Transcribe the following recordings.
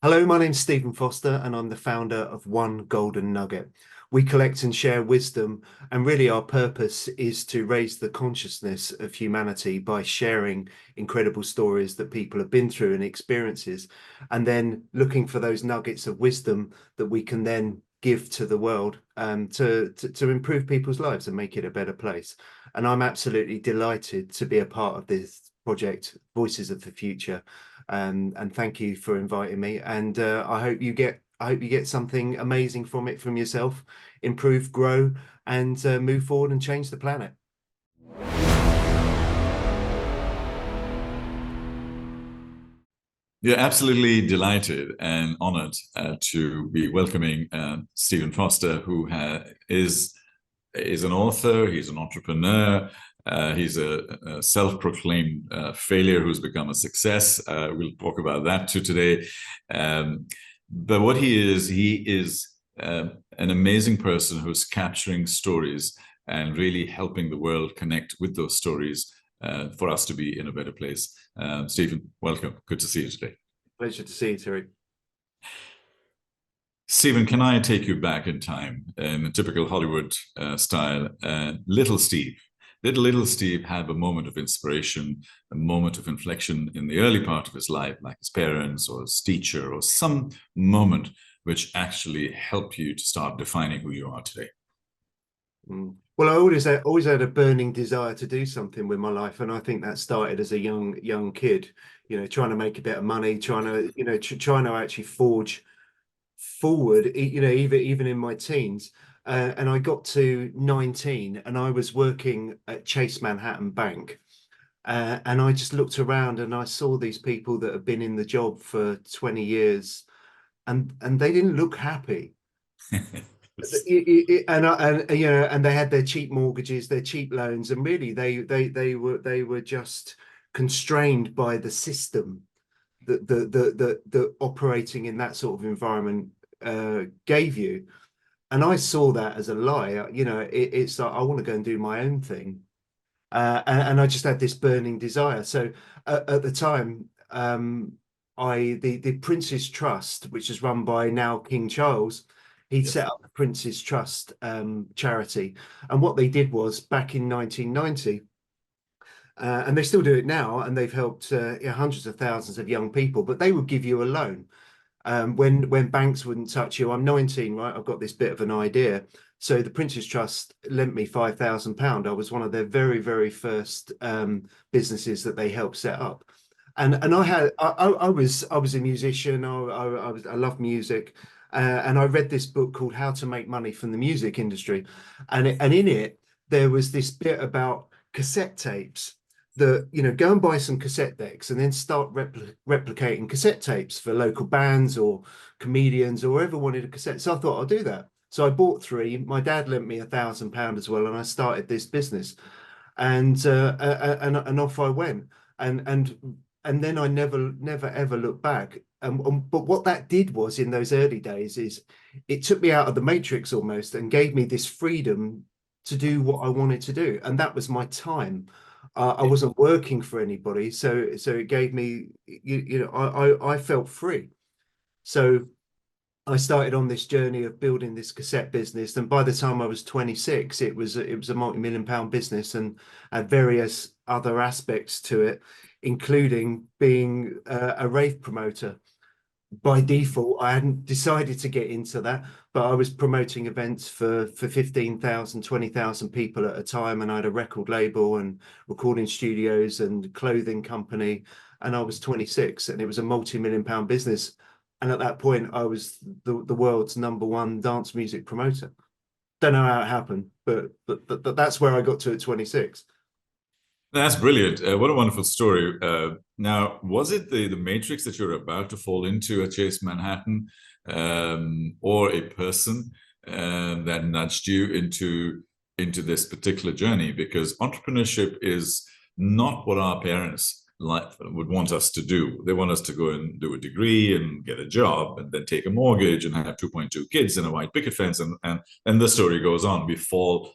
Hello, my name's Stephen Foster, and I'm the founder of One Golden Nugget. We collect and share wisdom, and really our purpose is to raise the consciousness of humanity by sharing incredible stories that people have been through and experiences, and then looking for those nuggets of wisdom that we can then give to the world to improve people's lives and make it a better place. And I'm absolutely delighted to be a part of this project, Voices of the Future. And thank you for inviting me. And I hope you get something amazing from it from yourself, improve, grow, and move forward and change the planet. Yeah, absolutely delighted and honored to be welcoming Stephen Foster, who is an author, he's an entrepreneur, he's a self-proclaimed failure who's become a success. We'll talk about that too today. But what he is an amazing person who's capturing stories and really helping the world connect with those stories for us to be in a better place. Stephen, welcome. Good to see you today. Pleasure to see you, Terry. Stephen, can I take you back in time in a typical Hollywood style? Little Steve had a moment of inspiration, a moment of inflection in the early part of his life, like his parents or his teacher, or some moment which actually helped you to start defining who you are today. Well, I always had a burning desire to do something with my life, and I think that started as a young kid. Trying to make a bit of money, trying to actually forge forward. Even in my teens, and I got to 19, and I was working at Chase Manhattan Bank, and I just looked around and I saw these people that have been in the job for 20 years, and they didn't look happy. And they had their cheap mortgages, their cheap loans, and really they were just constrained by the system that operating in that sort of environment gave you. And I saw that as a lie. It's like I want to go and do my own thing, and I just had this burning desire. So at the time, the Prince's Trust, which is run by now King Charles, he'd Yes. set up the Prince's Trust charity, and what they did was back in 1990. And they still do it now, and they've helped hundreds of thousands of young people. But they would give you a loan when banks wouldn't touch you. I'm 19, right? I've got this bit of an idea. So the Prince's Trust lent me £5,000. I was one of their very first businesses that they helped set up. And I was a musician. I love music. And I read this book called How to Make Money from the Music Industry. And in it, there was this bit about cassette tapes that, go and buy some cassette decks and then start replicating cassette tapes for local bands or comedians or whoever wanted a cassette. So I thought I'll do that. So I bought three. My dad lent me £1,000 as well, and I started this business. And off I went. And then I never ever looked back. But what that did was in those early days is it took me out of the matrix almost and gave me this freedom to do what I wanted to do, and that was my time. I wasn't working for anybody, so it gave me, I felt free. So I started on this journey of building this cassette business, and by the time I was 26, it was a multi-million-pound business and had various other aspects to it, including being a rave promoter. By default, I hadn't decided to get into that, but I was promoting events for 15,000, 20,000 people at a time, and I had a record label and recording studios and clothing company, and I was 26, and it was a multi-million-pound business. And at that point, I was the world's #1 dance music promoter. Don't know how it happened, but that's where I got to at 26. That's brilliant. What a wonderful story. Now, was it the matrix that you're about to fall into at Chase Manhattan, or a person that nudged you into this particular journey? Because entrepreneurship is not what our parents would want us to do. They want us to go and do a degree and get a job and then take a mortgage and have 2.2 kids and a white picket fence, and the story goes on. We fall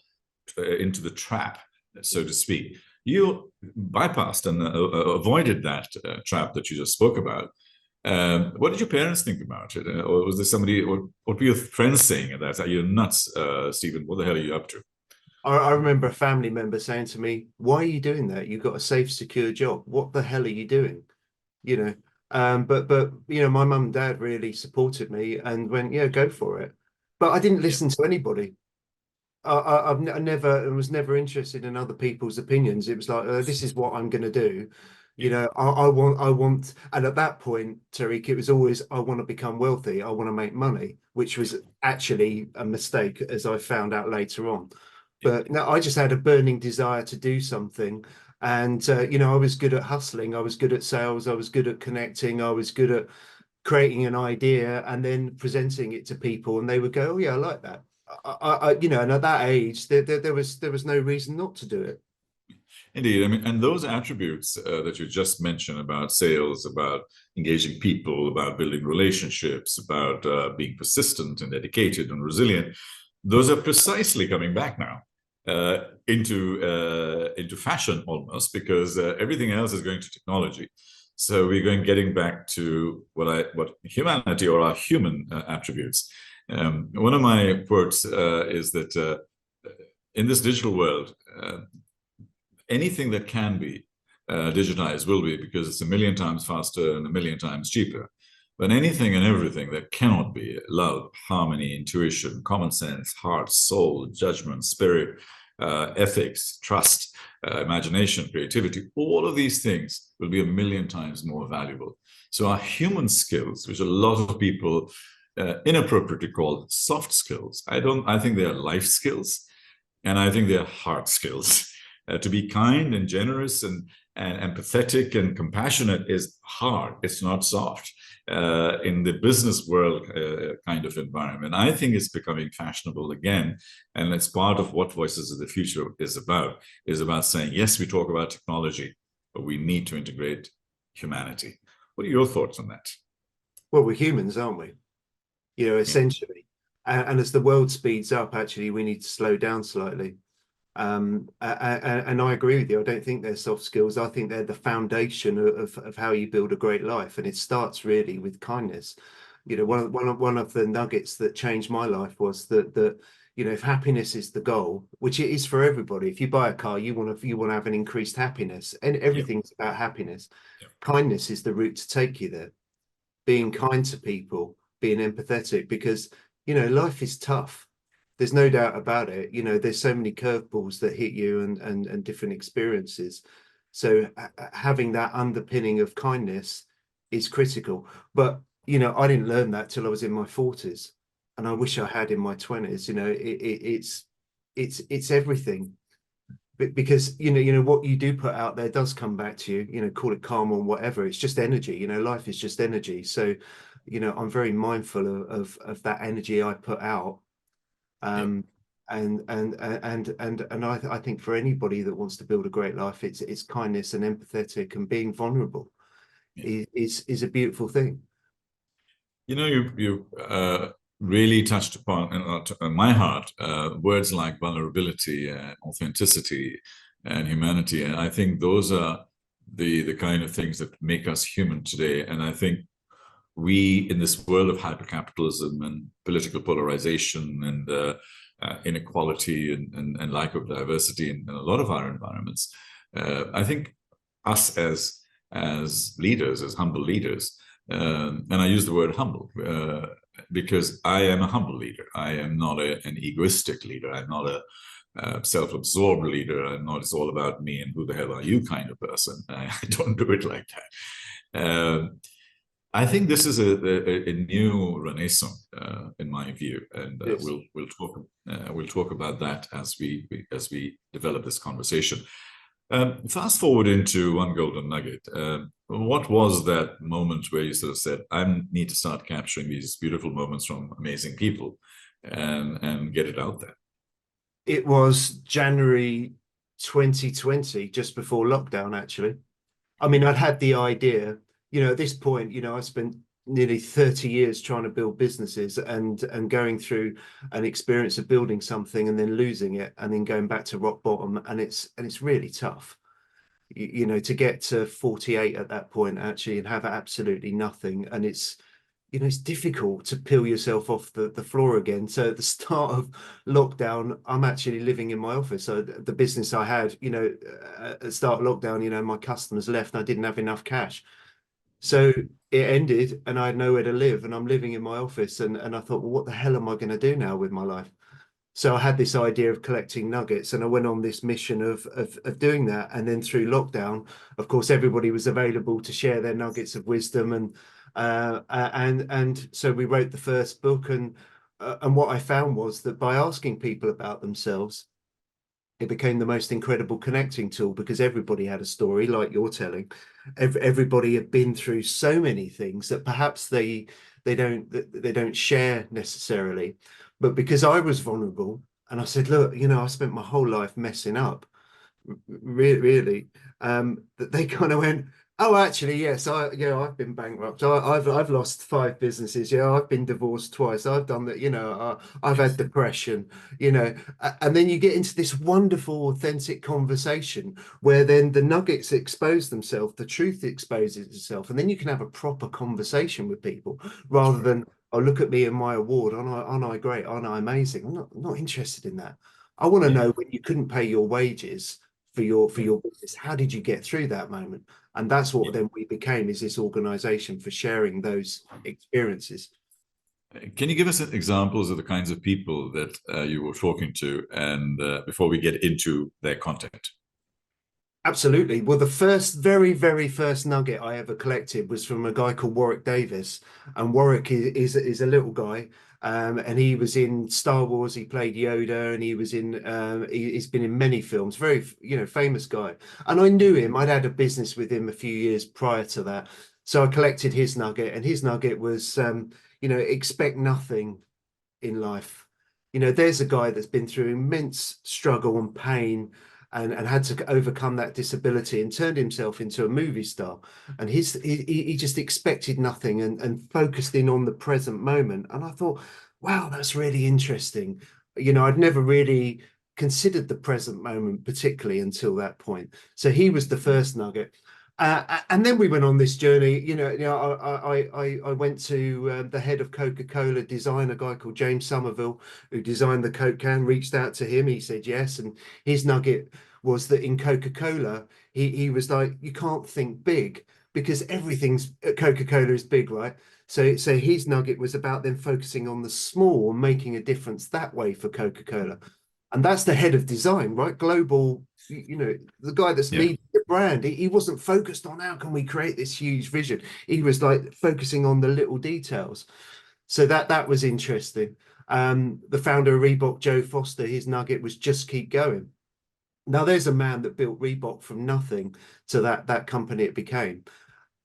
into the trap, so to speak. You bypassed and avoided that trap that you just spoke about. What did your parents think about it? Or was there somebody, or what were your friends saying at that? Are you nuts, Stephen? What the hell are you up to? I remember a family member saying to me, "Why are you doing that? You've got a safe, secure job. What the hell are you doing?" You know. But my mum and dad really supported me and went, "Yeah, go for it." But I didn't Yeah. listen to anybody. I never I was never interested in other people's opinions. It was like, this is what I'm going to do. Yeah. I want, and at that point, Tariq, it was always, I want to become wealthy. I want to make money, which was actually a mistake, as I found out later on. Yeah. But no, I just had a burning desire to do something. And, I was good at hustling. I was good at sales. I was good at connecting. I was good at creating an idea and then presenting it to people, and they would go, "Oh yeah, I like that." And at that age, there was no reason not to do it. Indeed. I mean, and those attributes that you just mentioned about sales, about engaging people, about building relationships, about being persistent and dedicated and resilient, those are precisely coming back now into fashion almost, because everything else is going to technology. So we're getting back to what humanity or our human attributes. One of my quotes is that in this digital world, anything that can be digitized will be, because it's a million times faster and a million times cheaper. But anything and everything that cannot be, love, harmony, intuition, common sense, heart, soul, judgment, spirit, ethics, trust, imagination, creativity, all of these things will be a million times more valuable. So our human skills, which a lot of people inappropriately call soft skills, I think they are life skills, and I think they are hard skills. To be kind and generous and empathetic and compassionate is hard. It's not soft. In the business world kind of environment, I think it's becoming fashionable again. And it's part of what Voices of the Future is about saying, yes, we talk about technology, but we need to integrate humanity. What are your thoughts on that? Well, we're humans, aren't we? Yeah. Essentially. And as the world speeds up, actually, we need to slow down slightly. And I agree with you. I don't think they're soft skills. I think they're the foundation of how you build a great life, and it starts really with kindness. One of the nuggets that changed my life was that if happiness is the goal, which it is for everybody, if you buy a car, you want to have an increased happiness, and Yeah. everything's about happiness. Yeah. Kindness is the route to take you there. Being kind to people, being empathetic, because life is tough. There's no doubt about it. There's so many curveballs that hit you and different experiences. So having that underpinning of kindness is critical. But I didn't learn that till I was in my 40s, and I wish I had in my 20s. It's everything. Because what you do put out there does come back to you. Call it karma or whatever. It's just energy. Life is just energy. So I'm very mindful of that energy I put out. Yeah. And I think for anybody that wants to build a great life, it's kindness and empathetic and being vulnerable Yeah. is a beautiful thing. You really touched upon my heart words like vulnerability and authenticity and humanity, and I think those are the kind of things that make us human today. And I think we, in this world of hypercapitalism and political polarization and inequality and lack of diversity in a lot of our environments, I think us as leaders, as humble leaders, and I use the word humble because I am a humble leader. I am not an egoistic leader. I'm not a self-absorbed leader. I'm not, it's all about me and who the hell are you kind of person. I don't do it like that. I think this is a new renaissance, in my view, and Yes. we'll talk about that as we develop this conversation. Fast forward into one golden nugget. What was that moment where you sort of said, "I need to start capturing these beautiful moments from amazing people, and get it out there"? It was January 2020, just before lockdown, actually. I mean, I'd had the idea, at this point, I spent nearly 30 years trying to build businesses and going through an experience of building something and then losing it and then going back to rock bottom. And it's really tough. you know, to get to 48 at that point actually and have absolutely nothing. And it's, you know, it's difficult to peel yourself off the floor again. So at the start of lockdown, I'm actually living in my office. So the business I had, you know, at the start of lockdown, you know, my customers left and I didn't have enough cash. So it ended and I had nowhere to live and I'm living in my office. And I thought, well, what the hell am I going to do now with my life? So I had this idea of collecting nuggets and I went on this mission of doing that. And then through lockdown, of course, everybody was available to share their nuggets of wisdom. And so we wrote the first book. And what I found was that by asking people about themselves, it became the most incredible connecting tool because everybody had a story like you're telling. Everybody had been through so many things that perhaps they don't share necessarily. But because I was vulnerable and I said, look, you know, I spent my whole life messing up, really, that they kind of went, oh, actually, yes, I've been bankrupt. I've lost 5 businesses. Yeah, I've been divorced twice. I've done that. You know, I've had depression. You know, and then you get into this wonderful, authentic conversation where then the nuggets expose themselves, the truth exposes itself, and then you can have a proper conversation with people rather than, oh, look at me and my award. Aren't I great? Aren't I amazing? I'm not interested in that. I want to Yeah. know when you couldn't pay your wages for your business, how did you get through that moment? And that's what then we became, is this organization for sharing those experiences. Can you give us examples of the kinds of people that you were talking to, and before we get into their content? Absolutely. Well, the very first nugget I ever collected was from a guy called Warwick Davis. And Warwick is a little guy. And he was in Star Wars. He played Yoda, and he was in. He's been in many films. Very, you know, famous guy. And I knew him. I'd had a business with him a few years prior to that. So I collected his nugget, and his nugget was, you know, expect nothing in life. You know, there's a guy that's been through immense struggle and pain and had to overcome that disability and turned himself into a movie star. And he just expected nothing and focused in on the present moment. And I thought, wow, that's really interesting. You know, I'd never really considered the present moment particularly until that point. So he was the first nugget. And then we went on this journey. I went to the head of Coca-Cola design, a guy called James Somerville, who designed the Coke can, reached out to him. He said yes. And his nugget was that in Coca-Cola, he was like, you can't think big because everything's Coca-Cola is big, right? So his nugget was about them focusing on the small and making a difference that way for Coca-Cola. And that's the head of design, right? Global, you know, the guy that's leading the brand. He wasn't focused on how can we create this huge vision. He was like focusing on the little details. So that was interesting. The founder of Reebok, Joe Foster, his nugget was just keep going. Now there's a man that built Reebok from nothing to that company it became.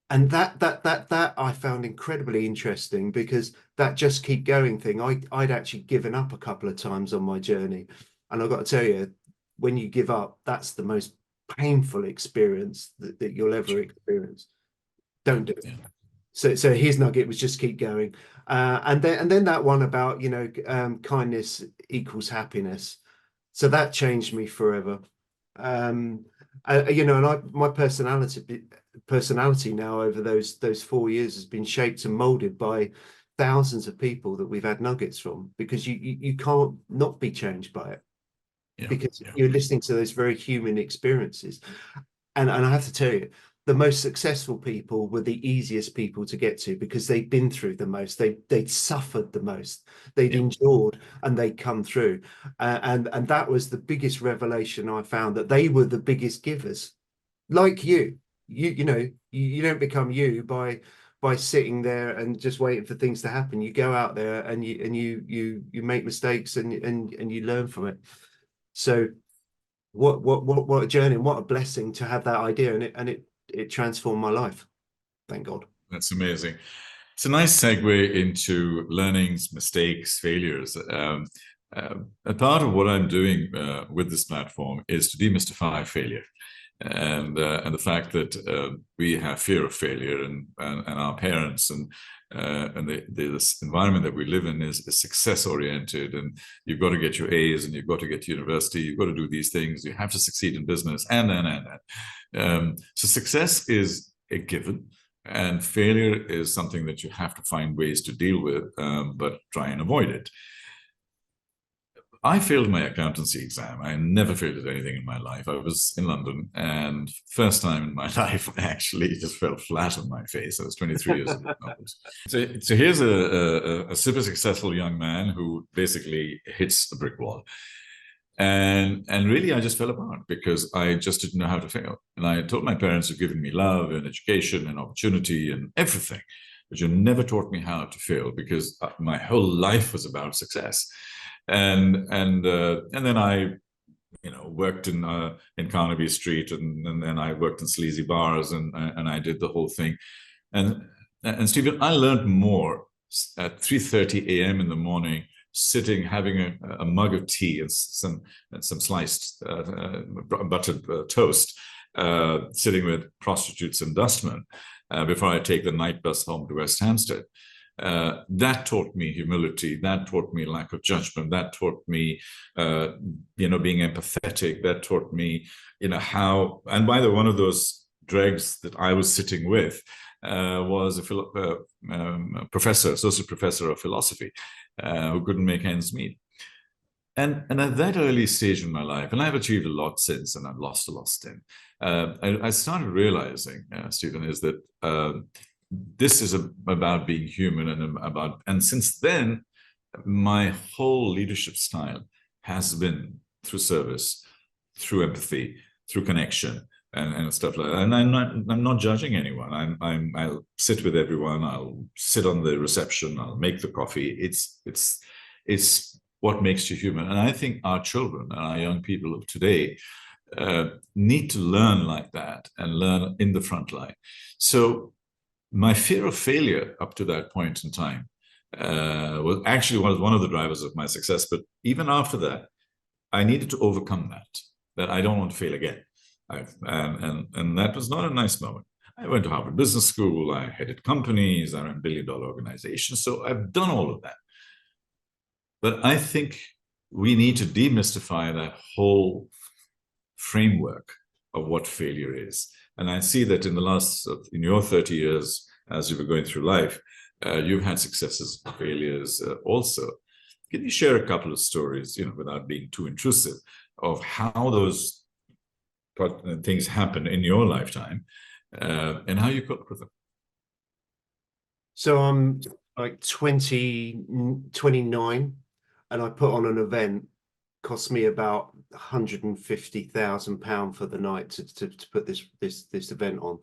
And that I found incredibly interesting because that just keep going thing, I'd actually given up a couple of times on my journey. And I've got to tell you, when you give up, that's the most painful experience that you'll ever experience. Don't do it. Yeah. So his nugget was just keep going. And then that one about, you know, kindness equals happiness. So that changed me forever. You know, and my personality now over those 4 years has been shaped and molded by thousands of people that we've had nuggets from, because you can't not be changed by it, because you're listening to those very human experiences. And I have to tell you, the most successful people were the easiest people to get to because they'd been through the most, they'd suffered the most, they'd endured, and they'd come through. And that was the biggest revelation I found, that they were the biggest givers. Like you know, you don't become you by sitting there and just waiting for things to happen. You go out there and you make mistakes and you learn from it. So what a journey and what a blessing to have that idea, and it transformed my life. Thank God. That's amazing. It's a nice segue into learnings, mistakes, failures. A part of what I'm doing with this platform is to demystify failure. and the fact that we have fear of failure, and our parents and this environment that we live in is success oriented, and you've got to get your A's, and you've got to get to university, you've got to do these things, you have to succeed in business, and. So success is a given, and failure is something that you have to find ways to deal with, but try and avoid it. I failed my accountancy exam. I never failed at anything in my life. I was in London, and first time in my life, I actually just fell flat on my face. I was 23 years old. So here's a super successful young man who basically hits a brick wall. And really, I just fell apart because I just didn't know how to fail. And I told my parents who'd given me love and education and opportunity and everything, but you never taught me how to fail, because my whole life was about success. And then I, worked in Carnaby Street, and then I worked in sleazy bars, and I did the whole thing. And Stephen, I learned more at 3:30 a.m. in the morning, sitting having a mug of tea and some sliced buttered toast, sitting with prostitutes and dustmen before I take the night bus home to West Hampstead. That taught me humility. That taught me lack of judgment. That taught me, being empathetic. That taught me, how. And by the way, one of those dregs that I was sitting with was a professor, associate professor of philosophy, who couldn't make ends meet. And at that early stage in my life, and I've achieved a lot since, and I've lost a lot since, I started realizing, Stephen, is that this is about being human, and since then, my whole leadership style has been through service, through empathy, through connection, and stuff like that. And I'm not judging anyone. I'll sit with everyone. I'll sit on the reception. I'll make the coffee. It's what makes you human. And I think our children and our young people of today need to learn like that, and learn in the front line. So my fear of failure up to that point in time was actually one of the drivers of my success. But even after that, I needed to overcome that I don't want to fail again. And that was not a nice moment. I went to Harvard Business School. I headed companies. I ran billion-dollar organizations. So I've done all of that. But I think we need to demystify that whole framework of what failure is. And I see that in your 30 years, as you were going through life, you've had successes, failures also. Can you share a couple of stories, without being too intrusive, of how those things happen in your lifetime, and how you cope with them? So I'm like 29, and I put on an event, cost me about £150,000 for the night to put this event on,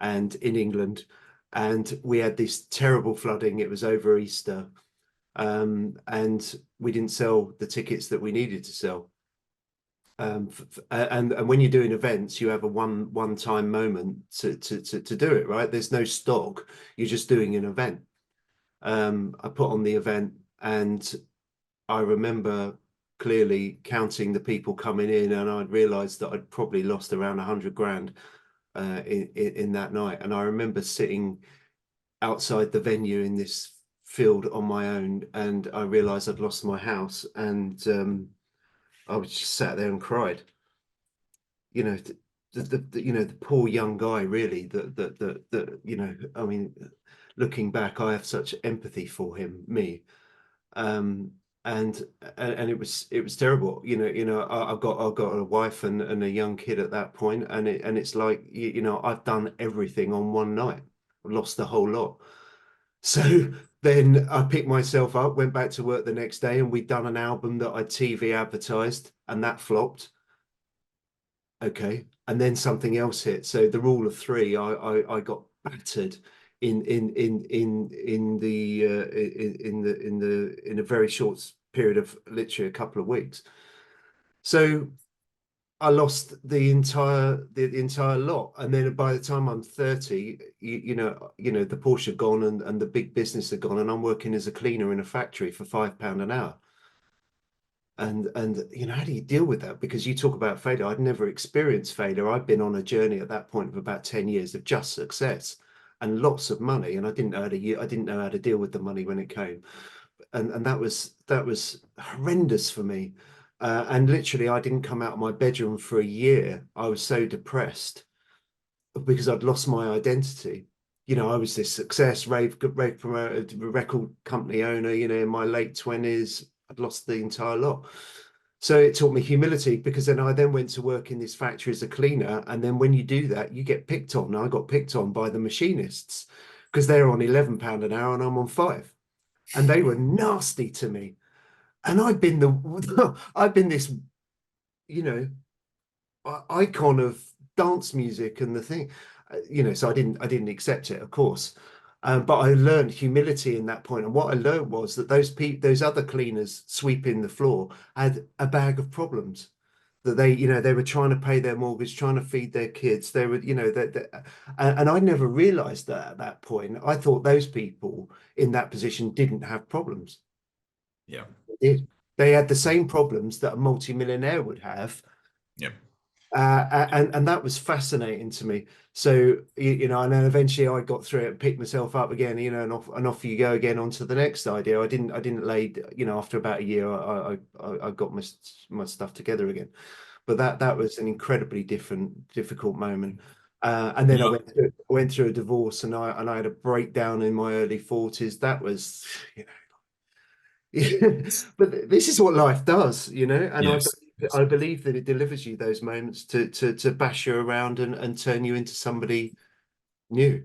and in England, and we had this terrible flooding. It was over Easter, and we didn't sell the tickets that we needed to sell. And when you're doing events, you have a one-time moment to do it, right? There's no stock. You're just doing an event. I put on the event, and I remember clearly counting the people coming in, and I'd realized that I'd probably lost around 100 grand in that night. And I remember sitting outside the venue in this field on my own, and I realized I'd lost my house, and I was just sat there and cried. The poor young guy, really. I mean, looking back, I have such empathy for him, and it was terrible. I've got a wife and a young kid at that point, and it's like, I've done everything on one night. I've lost the whole lot. So then I picked myself up, went back to work the next day, and we'd done an album that I TV advertised, and that flopped. Okay, and then something else hit. So the rule of three, I got battered in a very short period of literally a couple of weeks. So I lost the entire lot, and then by the time I'm 30, the Porsche gone, and the big business are gone, and I'm working as a cleaner in a factory for £5 an hour. And how do you deal with that? Because you talk about failure. I'd never experienced failure. I'd been on a journey at that point of about 10 years of just success and lots of money, and I didn't know how to deal with the money when it came. And that was horrendous for me. And literally I didn't come out of my bedroom for a year. I was so depressed because I'd lost my identity. I was this success, rave promoter, record company owner, in my late 20s. I'd lost the entire lot. So it taught me humility, because then I then went to work in this factory as a cleaner. And then when you do that, you get picked on. I got picked on by the machinists because they're on £11 an hour and I'm on 5. And they were nasty to me. And I've been this, you know, icon of dance music and the thing, so I didn't accept it, of course. But I learned humility in that point. And what I learned was that those other cleaners sweeping the floor had a bag of problems, that they were trying to pay their mortgage, trying to feed their kids. They were, and I never realized that at that point. I thought those people in that position didn't have problems. Yeah. They did. They had the same problems that a multimillionaire would have. Yeah. And that was fascinating to me. So, and then eventually I got through it and picked myself up again, and off you go again onto the next idea. I didn't lay, after about a year, I got my stuff together again. But that was an incredibly difficult moment. And then I Yeah. went through a divorce, and I had a breakdown in my early 40s. That was, but this is what life does, and Yes. Yes. I believe that it delivers you those moments to bash you around and turn you into somebody new.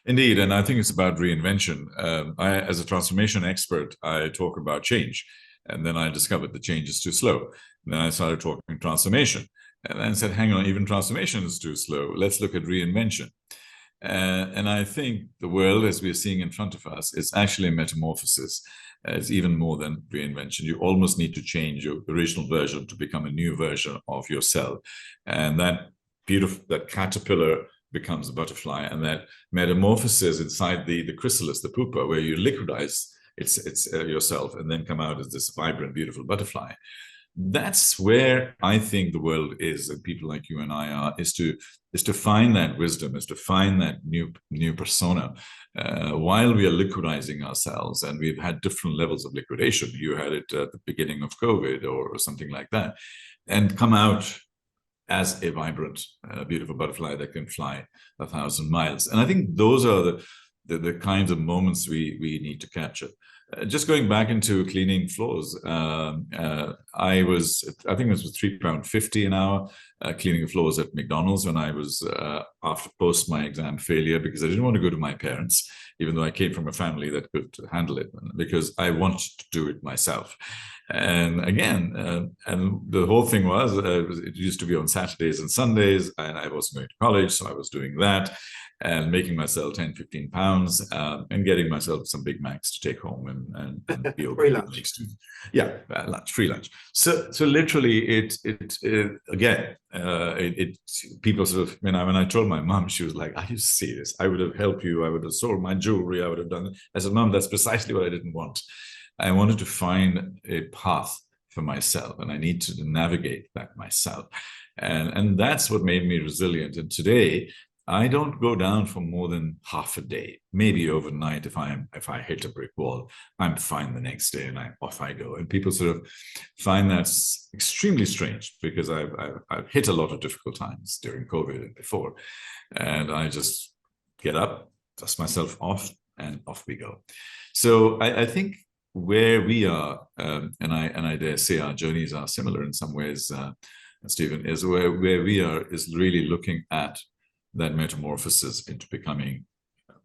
Indeed, and I think it's about reinvention. As a transformation expert, I talk about change, and then I discovered the change is too slow. And then I started talking transformation, and then I said, "Hang on, even transformation is too slow. Let's look at reinvention." And I think the world, as we're seeing in front of us, is actually a metamorphosis. It's even more than reinvention. You almost need to change your original version to become a new version of yourself, and that caterpillar becomes a butterfly, and that metamorphosis inside the chrysalis, the pupa, where you liquidize it's yourself and then come out as this vibrant, beautiful butterfly. That's where I think the world is, and people like you and I are, is to find that wisdom, is to find that new persona, while we are liquidizing ourselves. And we've had different levels of liquidation. You had it at the beginning of COVID or something like that, and come out as a vibrant, beautiful butterfly that can fly 1,000 miles. And I think those are the kinds of moments we need to capture. Just going back into cleaning floors, I think it was £3.50 an hour cleaning the floors at McDonald's when I was post my exam failure, because I didn't want to go to my parents, even though I came from a family that could handle it, because I wanted to do it myself. And again, and the whole thing was, it used to be on Saturdays and Sundays, and I wasn't going to college, so I was doing that and making myself 10, 15 pounds, and getting myself some Big Macs to take home and be okay. Free lunch. Yeah, lunch, free lunch. So literally, people sort of, when I told my mom, she was like, "Are you serious? I would have helped you. I would have sold my jewelry. I would have done it." I said, "Mom, that's precisely what I didn't want. I wanted to find a path for myself, and I need to navigate that myself." And that's what made me resilient. And today, I don't go down for more than half a day, maybe overnight. If I hit a brick wall, I'm fine the next day, and off I go. And people sort of find that extremely strange, because I've hit a lot of difficult times during COVID and before, and I just get up, dust myself off, and off we go. So I think where we are, and I dare say our journeys are similar in some ways, Stephen, is where we are is really looking at that metamorphosis into becoming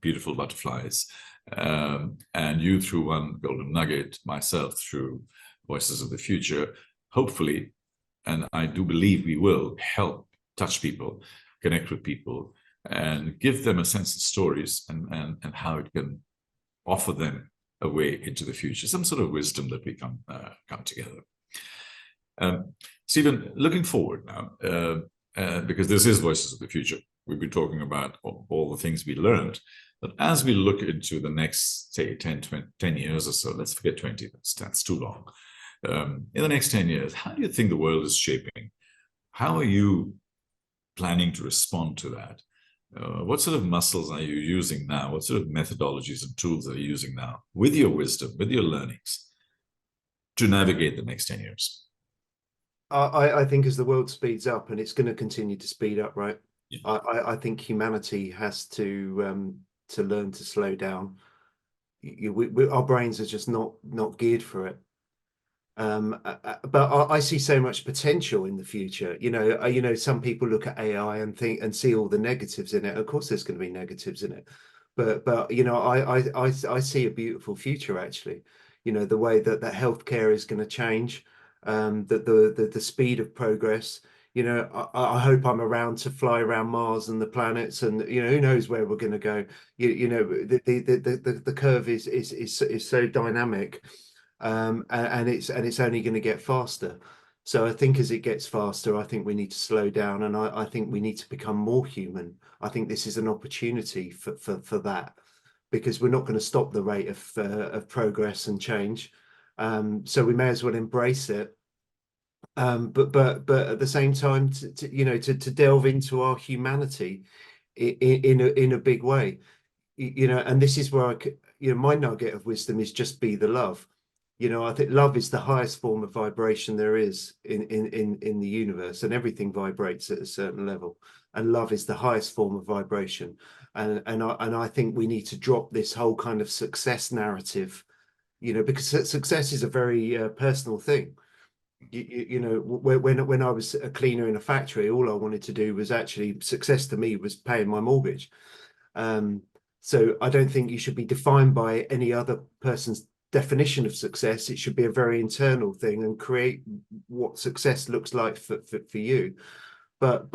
beautiful butterflies. And you through One Golden Nugget, myself through Voices of the Future, hopefully, and I do believe we will, help touch people, connect with people, and give them a sense of stories and how it can offer them a way into the future, some sort of wisdom that we come together. Stephen, looking forward now, because this is Voices of the Future. We've been talking about all the things we learned, but as we look into the next, say, 10 years or so, let's forget 20, that's too long. In the next 10 years, how do you think the world is shaping? How are you planning to respond to that? What sort of muscles are you using now? What sort of methodologies and tools are you using now with your wisdom, with your learnings to navigate the next 10 years? I think as the world speeds up, and it's going to continue to speed up, right? Yeah. I think humanity has to learn to slow down. Our brains are just not geared for it. But I see so much potential in the future. Some people look at AI and think and see all the negatives in it. Of course, there's going to be negatives in it, but I see a beautiful future actually. The way that healthcare is going to change, that the speed of progress. I hope I'm around to fly around Mars and the planets, and who knows where we're going to go. The curve is so dynamic, and it's only going to get faster. So I think as it gets faster, I think we need to slow down, and I think we need to become more human. I think this is an opportunity for that, because we're not going to stop the rate of progress and change. So we may as well embrace it. But at the same time, to delve into our humanity in a big way. And this is where my nugget of wisdom is just be the love. I think love is the highest form of vibration there is in the universe, and everything vibrates at a certain level. And love is the highest form of vibration. And I think we need to drop this whole kind of success narrative, because success is a very personal thing. When I was a cleaner in a factory, all I wanted to do was actually success to me was paying my mortgage. So I don't think you should be defined by any other person's definition of success. It should be a very internal thing and create what success looks like for you. But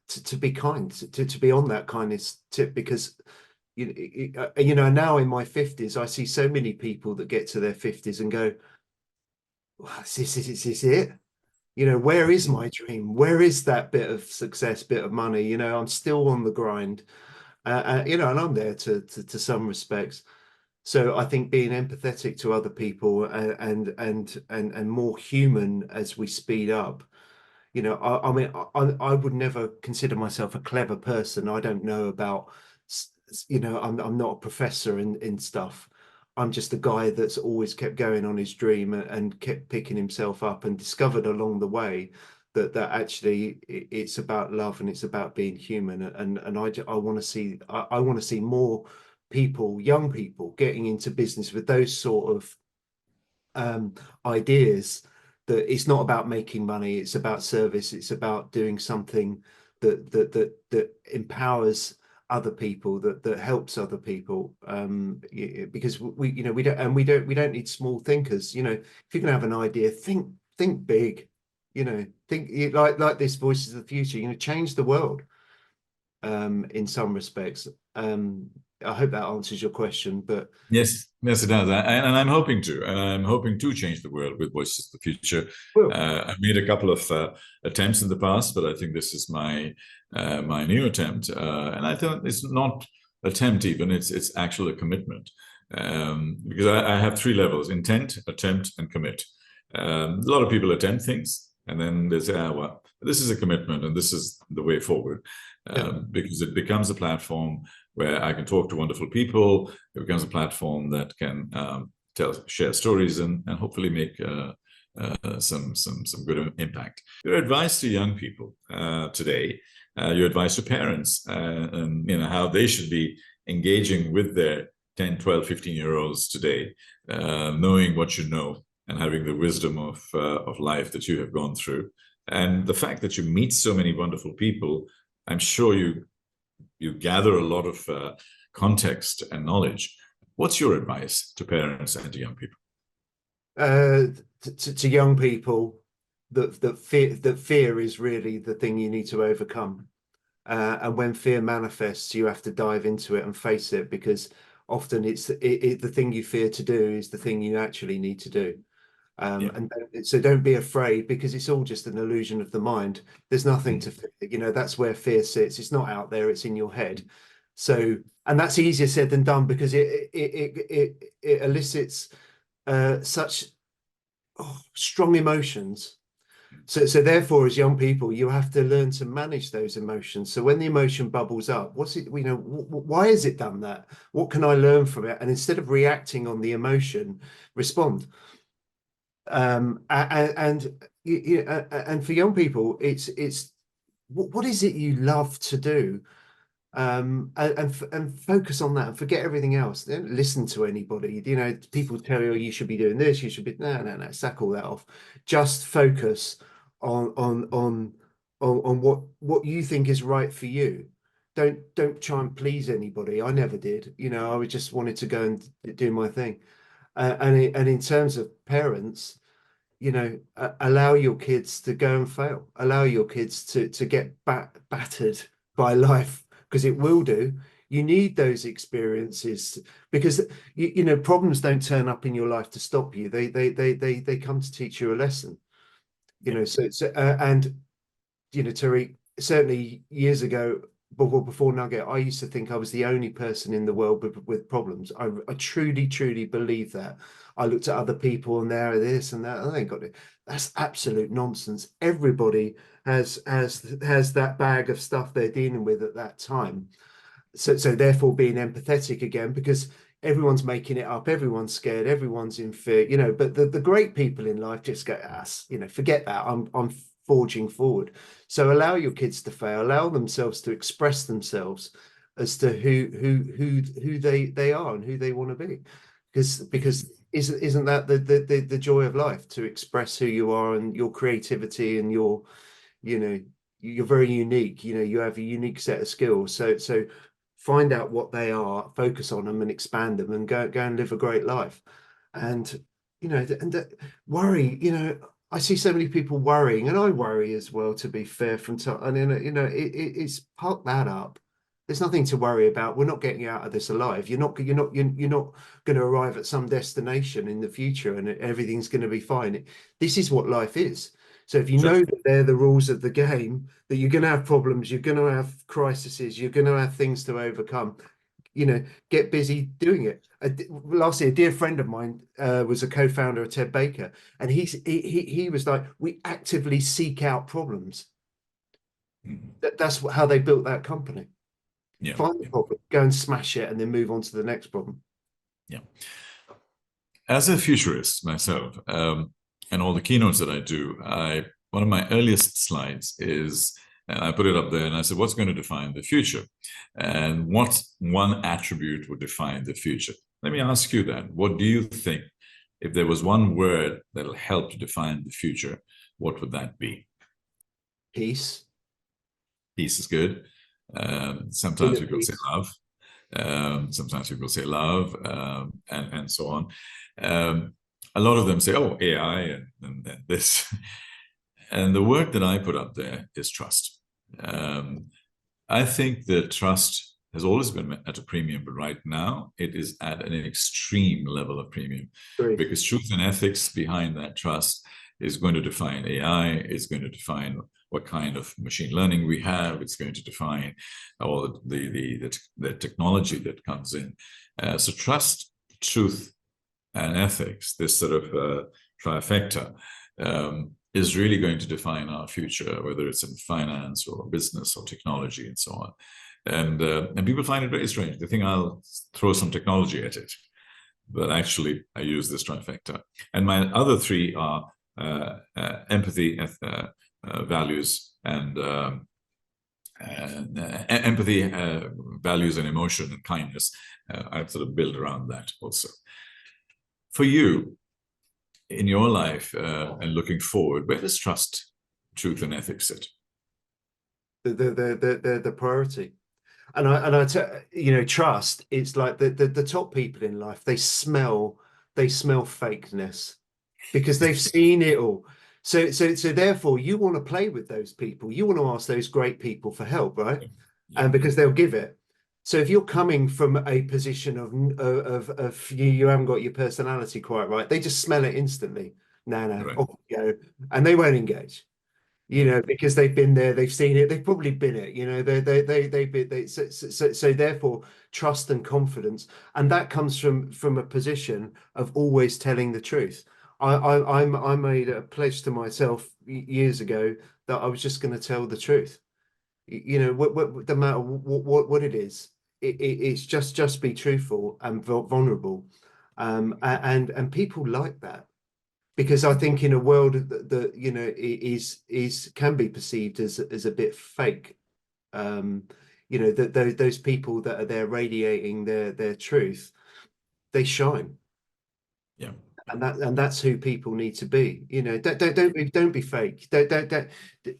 to be kind, to be on that kindness tip, because now in my 50s, I see so many people that get to their 50s and go, well, is this it? Where is my dream? Where is that bit of success, bit of money? I'm still on the grind, and I'm there to some respects. So I think being empathetic to other people and more human as we speed up. I mean, I would never consider myself a clever person. I don't know about, I'm not a professor in stuff. I'm just a guy that's always kept going on his dream and kept picking himself up, and discovered along the way that actually it's about love and it's about being human. And I want to see more people, young people, getting into business with those sort of ideas, that it's not about making money, it's about service, it's about doing something that empowers other people, that helps other people, because we don't need small thinkers. If you're gonna have an idea, think big, think like this Voices of the Future, change the world, in some respects. I hope that answers your question, but Yes, yes, it does. And I'm hoping to. And I'm hoping to change the world with Voices of the Future. well, I've made a couple of attempts in the past, but I think this is my new attempt. And I thought it's not attempt even, it's actually a commitment. Because I have three levels: intent, attempt, and commit. A lot of people attempt things and then they say, well, this is a commitment and this is the way forward. Because it becomes a platform where I can talk to wonderful people. It becomes a platform that can share stories and hopefully make some good impact. Your advice to young people today, your advice to parents, and how they should be engaging with their 10, 12, 15-year-olds today, knowing what you know and having the wisdom of life that you have gone through. And the fact that you meet so many wonderful people, I'm sure you gather a lot of context and knowledge. What's your advice to parents and to young people? To young people, that fear is really the thing you need to overcome. And when fear manifests, you have to dive into it and face it, because often the thing you fear to do is the thing you actually need to do. And so don't be afraid, because it's all just an illusion of the mind. There's nothing to fear. That's where fear sits. It's not out there, it's in your head. So, and that's easier said than done, because it elicits such strong emotions. So therefore, as young people, you have to learn to manage those emotions. So when the emotion bubbles up, what's it, why has it done that? What can I learn from it? And instead of reacting on the emotion, respond. And for young people, it's what is it you love to do? And focus on that and forget everything else. Don't listen to anybody. People tell you, you should be doing this, you should be no, sack all that off. Just focus on what you think is right for you. Don't try and please anybody. I never did. I just wanted to go and do my thing. And in terms of parents, allow your kids to go and fail. Allow your kids to get battered by life, because it will do. You need those experiences, because problems don't turn up in your life to stop you. They come to teach you a lesson. And Tariq, certainly years ago, before Nugget, I used to think I was the only person in the world with problems. I truly believe that. I looked at other people and they're this and that, and they got it. That's absolute nonsense. Everybody has that bag of stuff they're dealing with at that time. So therefore being empathetic again, because everyone's making it up, everyone's scared, everyone's in fear, but the great people in life just go, forget that. I'm forging forward. So allow your kids to fail, allow themselves to express themselves as to who they are and who they want to be. Because isn't that the joy of life, to express who you are and your creativity and you're very unique. You have a unique set of skills. So find out what they are, focus on them and expand them, and go and live a great life. And worry, I see so many people worrying, and I worry as well, to be fair, from time. And it's park that up. There's nothing to worry about. We're not getting out of this alive. You're not going to arrive at some destination in the future and everything's going to be fine. This is what life is. So if you know that they're the rules of the game, that you're going to have problems, you're going to have crises, you're going to have things to overcome, get busy doing it. Lastly, a dear friend of mine was a co-founder of Ted Baker, and he was like, we actively seek out problems. That's how they built that company. Find the problem, go and smash it, and then move on to the next problem. Yeah. As a futurist myself, and all the keynotes that I do, one of my earliest slides is, and I put it up there and I said, what's going to define the future? And what one attribute would define the future? Let me ask you that. What do you think, if there was one word that'll help to define the future, what would that be? Peace. Peace is good. Sometimes people say love. Sometimes people say love, and so on. A lot of them say, oh, AI and this. And the word that I put up there is trust. I think that trust has always been at a premium, but right now it is at an extreme level of premium. Great. Because truth and ethics behind that trust is going to define AI, it's going to define what kind of machine learning we have, it's going to define all the technology that comes in. So trust, truth, and ethics, this sort of trifecta, is really going to define our future, whether it's in finance or business or technology and so on. And people find it very strange. They think I'll throw some technology at it, but actually I use this trifecta. And my other three are empathy, values, and empathy, values, and emotion, and kindness. I've sort of built around that also. For you, in your life and looking forward, where does trust, truth, and ethics sit? The priority. And I trust, it's like the top people in life, they smell fakeness because they've seen it all. So therefore you want to play with those people. You want to ask those great people for help, right? Yeah. And because they'll give it. So if you're coming from a position of you haven't got your personality quite right, they just smell it instantly. No, right. Off you go, and they won't engage. Because they've been there, they've seen it, they've probably been it. So therefore, trust and confidence, and that comes from a position of always telling the truth. I made a pledge to myself years ago that I was just going to tell the truth. You know, no matter what it is, it's just be truthful and vulnerable, and people like that, because I think in a world that you know is can be perceived as a bit fake, you know, that those people that are there radiating their truth, they shine. Yeah. And that's who people need to be. You know, don't be fake. Don't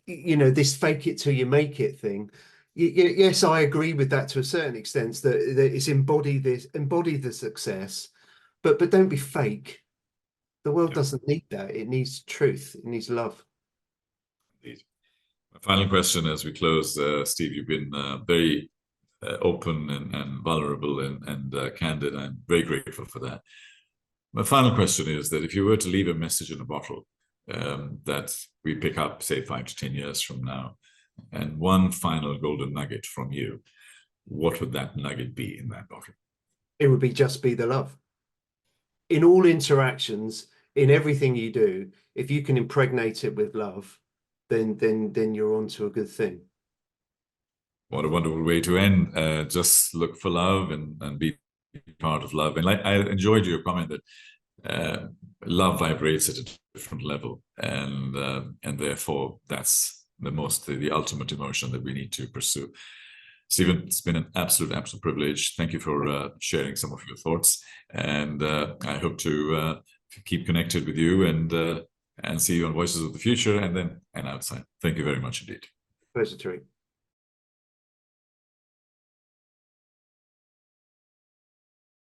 you know, this fake it till you make it thing. Yes, I agree with that to a certain extent, that it's embody the success, but don't be fake. The world Yeah. doesn't need that. It needs truth. It needs love. Indeed. My final question as we close, Steve, you've been very open and vulnerable and candid. I'm very grateful for that. My final question is that if you were to leave a message in a bottle that we pick up, say, 5 to 10 years from now, and one final golden nugget from you, what would that nugget be in that bottle? It would be just be the love. In all interactions, in everything you do, if you can impregnate it with love, then you're onto a good thing. What a wonderful way to end. Just look for love and be part of love. And I enjoyed your comment that love vibrates at a different level, and therefore that's the ultimate emotion that we need to pursue. Stephen, it's been an absolute privilege. Thank you for sharing some of your thoughts, and I hope to keep connected with you and see you on Voices of the Future and outside. Thank you very much indeed. Pleasure, Tariq.